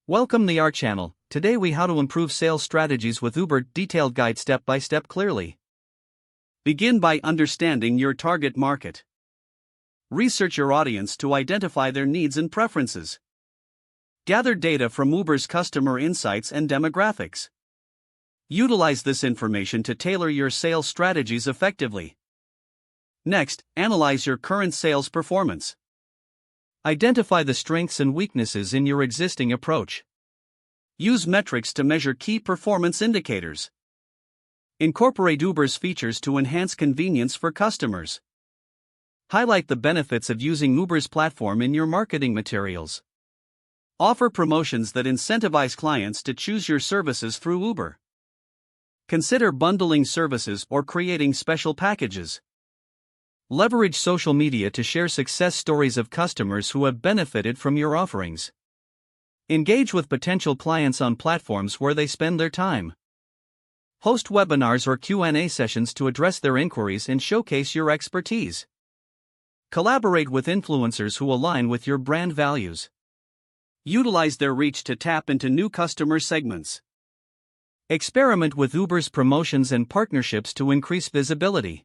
Welcome to our channel. Today we how to improve sales strategies with Uber, detailed guide step by step clearly. Begin by understanding your target market. Research your audience to identify their needs and preferences. Gather data from Uber's customer insights and demographics. Utilize this information to tailor your sales strategies effectively. Next, analyze your current sales performance. Identify the strengths and weaknesses in your existing approach. Use metrics to measure key performance indicators. Incorporate Uber's features to enhance convenience for customers. Highlight the benefits of using Uber's platform in your marketing materials. Offer promotions that incentivize clients to choose your services through Uber. Consider bundling services or creating special packages. Leverage social media to share success stories of customers who have benefited from your offerings. Engage with potential clients on platforms where they spend their time. Host webinars or Q&A sessions to address their inquiries and showcase your expertise. Collaborate with influencers who align with your brand values. Utilize their reach to tap into new customer segments. Experiment with Uber's promotions and partnerships to increase visibility.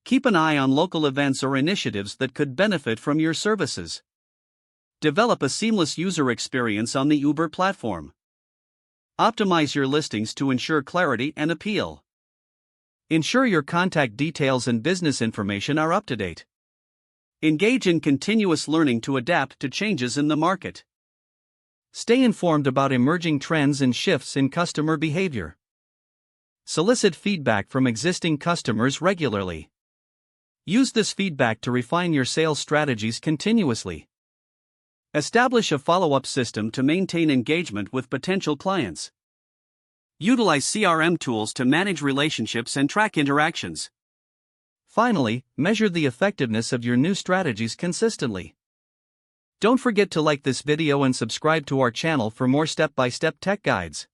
Keep an eye on local events or initiatives that could benefit from your services. Develop a seamless user experience on the Uber platform. Optimize your listings to ensure clarity and appeal. Ensure your contact details and business information are up to date. Engage in continuous learning to adapt to changes in the market. Stay informed about emerging trends and shifts in customer behavior. Solicit feedback from existing customers regularly. Use this feedback to refine your sales strategies continuously. Establish a follow-up system to maintain engagement with potential clients. Utilize CRM tools to manage relationships and track interactions. Finally, measure the effectiveness of your new strategies consistently. Don't forget to like this video and subscribe to our channel for more step-by-step tech guides.